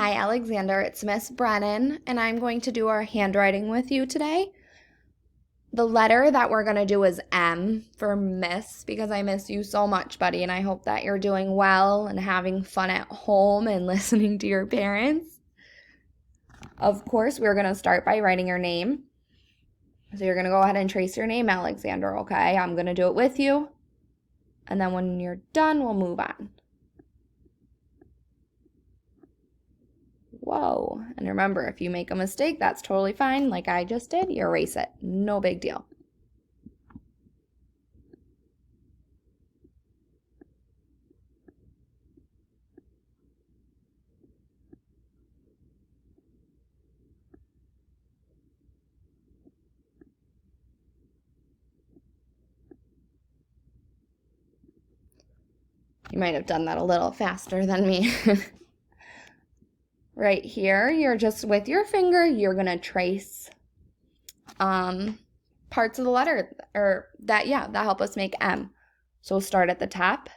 Hi, Alexander. It's Miss Brennan, and I'm going to do our handwriting with you today. The letter that we're going to do is M for miss, because I miss you so much, buddy, and I hope that you're doing well and having fun at home and listening to your parents. Of course, we're going to start by writing your name. So you're going to go ahead and trace your name, Alexander, okay? I'm going to do it with you, and then when you're done, we'll move on. Whoa. And remember, if you make a mistake, that's totally fine. Like I just did, you erase it. No big deal. You might have done that a little faster than me. Right here, you're just with your finger, you're going to trace parts of the letter that help us make M. So start at the top,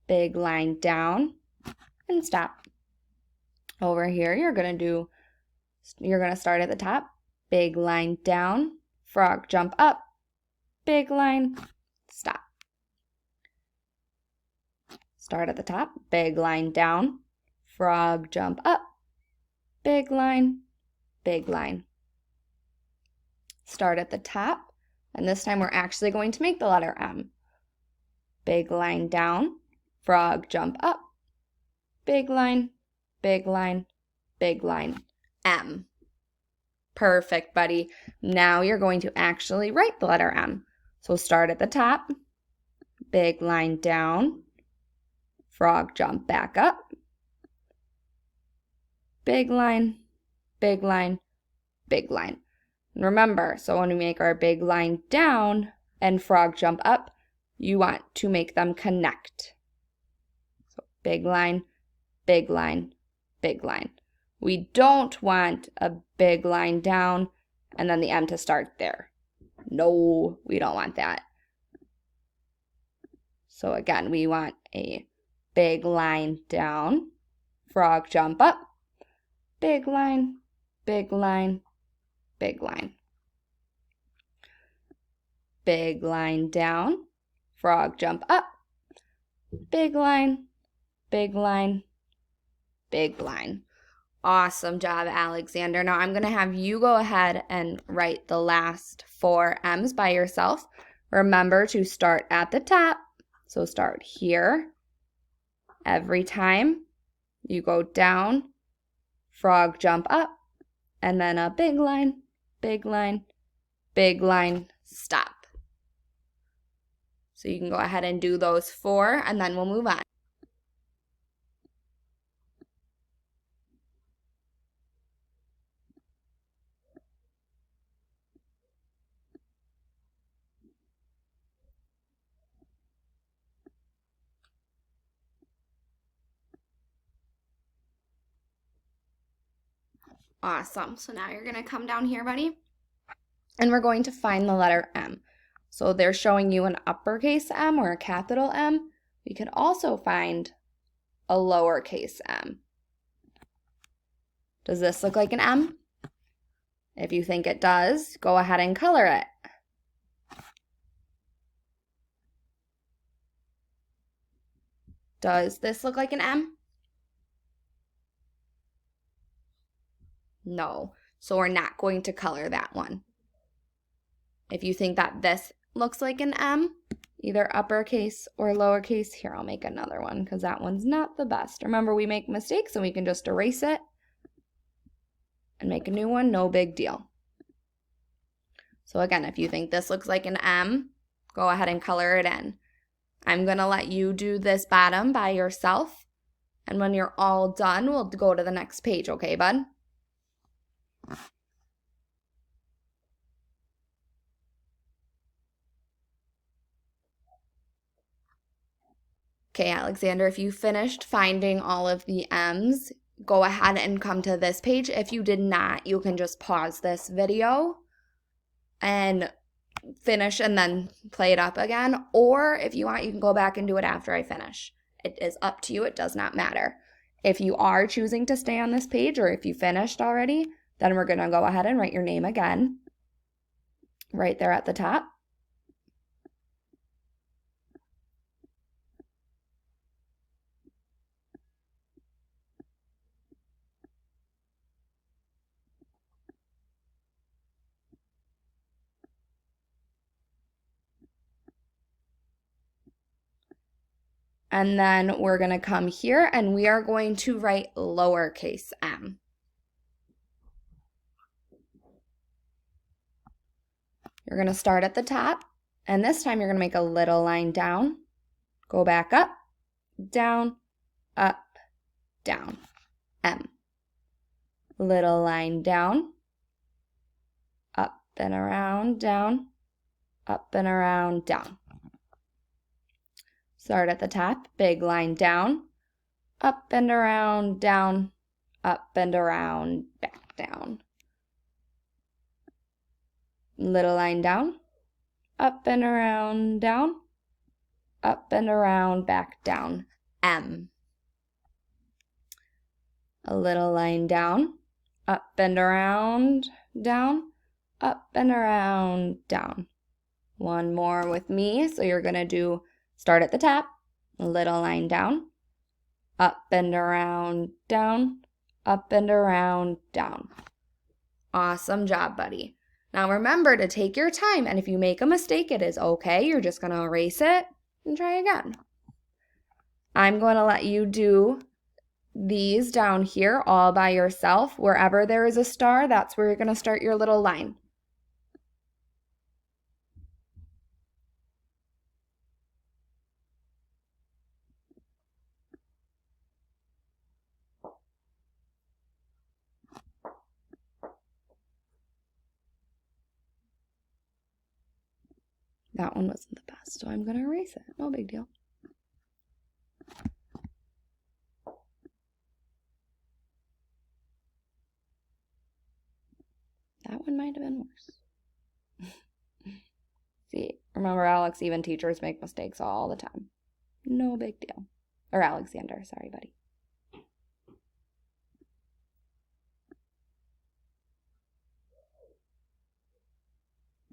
big line down, and stop. Over here, you're going to start at the top, big line down, frog jump up, big line, stop. Start at the top, big line down, frog jump up, big line, big line. Start at the top, and this time we're actually going to make the letter M. Big line down, frog jump up, big line, big line, big line, M. Perfect, buddy. Now you're going to actually write the letter M. So start at the top, big line down, frog jump back up, big line, big line, big line. And remember, so when we make our big line down and frog jump up, you want to make them connect. So big line, big line, big line. We don't want a big line down and then the M to start there. No, we don't want that. So again, we want a big line down, frog jump up, big line, big line, big line. Big line down, frog jump up, big line, big line, big line. Awesome job, Alexander. Now I'm going to have you go ahead and write the last 4 M's by yourself. Remember to start at the top. So start here. Every time you go down, frog jump up, and then a big line, big line, big line, stop. So you can go ahead and do those 4, and then we'll move on. Awesome. So now you're going to come down here, buddy, and we're going to find the letter M. So they're showing you an uppercase M or a capital M. We could also find a lowercase m. Does this look like an M? If you think it does, go ahead and color it. Does this look like an M? No, so we're not going to color that one. If you think that this looks like an M, either uppercase or lowercase, here I'll make another one because that one's not the best. Remember, we make mistakes and we can just erase it and make a new one, no big deal. So again, if you think this looks like an M, go ahead and color it in. I'm going to let you do this bottom by yourself, and when you're all done, we'll go to the next page, okay, bud? Okay, Alexander, if you finished finding all of the M's, go ahead and come to this page. If you did not, you can just pause this video and finish and then play it up again. Or if you want, you can go back and do it after I finish. It is up to you. It does not matter. If you are choosing to stay on this page, or if you finished already, then we're going to go ahead and write your name again right there at the top. And then we're going to come here and we are going to write lowercase m. You're going to start at the top, and this time you're going to make a little line down, go back up, down, M. Little line down, up and around, down, up and around, down. Start at the top, big line down, up and around, down, up and around, back down. Little line down, up and around, down, up and around, back down, M. A little line down, up and around, down, up and around, down. One more with me, so you're going to start at the top, a little line down, up and around, down, up and around, down. Awesome job, buddy. Now remember to take your time, and if you make a mistake, it is okay. You're just going to erase it and try again. I'm going to let you do these down here all by yourself. Wherever there is a star, that's where you're going to start your little line. That one wasn't the best, so I'm going to erase it. No big deal. That one might have been worse. See, remember, Alex, even teachers make mistakes all the time. No big deal. Or Alexander, sorry, buddy.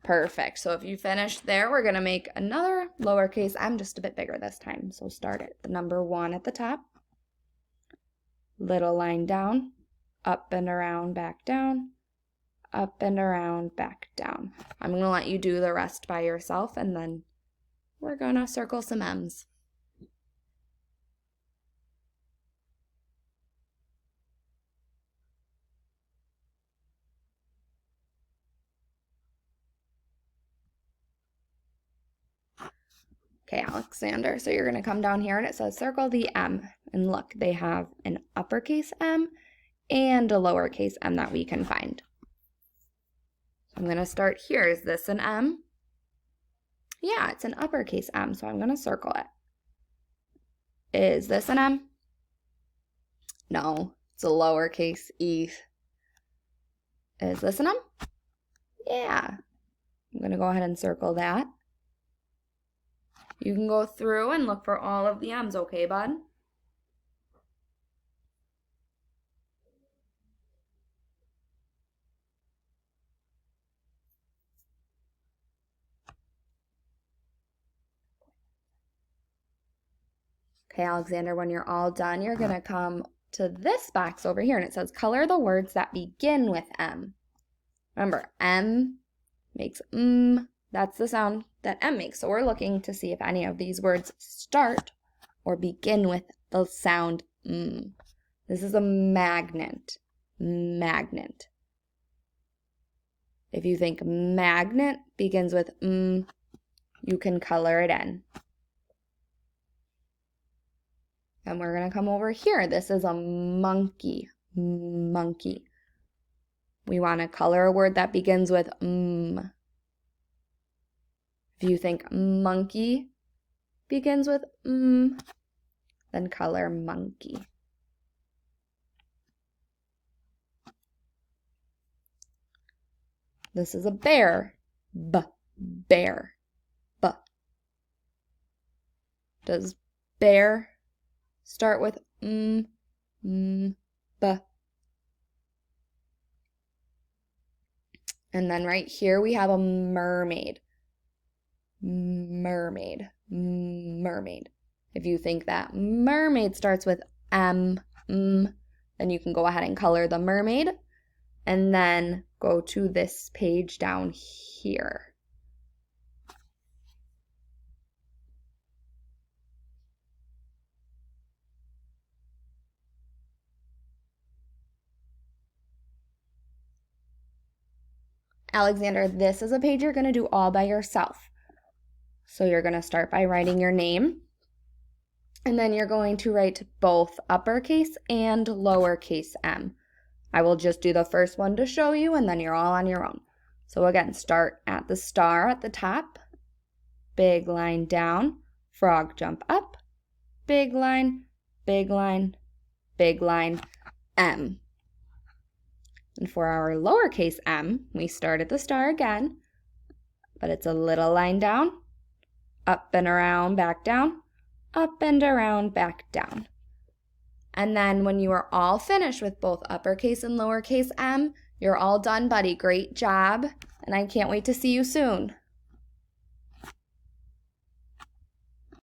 Perfect. So if you finished there, we're going to make another lowercase m, just a bit bigger this time. So start at the number 1 at the top. Little line down, up and around, back down, up and around, back down. I'm going to let you do the rest by yourself, and then we're going to circle some M's. Okay, Alexander, so you're going to come down here and it says circle the M. And look, they have an uppercase M and a lowercase m that we can find. So I'm going to start here. Is this an M? Yeah, it's an uppercase M, so I'm going to circle it. Is this an M? No, it's a lowercase e. Is this an M? Yeah. I'm going to go ahead and circle that. You can go through and look for all of the M's, okay, bud? Okay, Alexander, when you're all done, you're going to come to this box over here, and it says color the words that begin with M. Remember, M makes M. That's the sound that M makes. So we're looking to see if any of these words start or begin with the sound M. This is a magnet. Magnet. If you think magnet begins with M, you can color it in. And we're going to come over here. This is a monkey. Monkey. We want to color a word that begins with M. If you think monkey begins with M, then color monkey. This is a bear. B. Bear. B. Does bear start with M? B. And then right here we have a mermaid. Mermaid. Mermaid. If you think that mermaid starts with M, then you can go ahead and color the mermaid. And then go to this page down here. Alexander, this is a page you're going to do all by yourself. So you're going to start by writing your name. And then you're going to write both uppercase and lowercase m. I will just do the first one to show you, and then you're all on your own. So again, start at the star at the top, big line down, frog jump up, big line, big line, big line, M. And for our lowercase m, we start at the star again, but it's a little line down, up and around, back down, up and around, back down. And then when you are all finished with both uppercase and lowercase m, you're all done, buddy. Great job, and I can't wait to see you soon.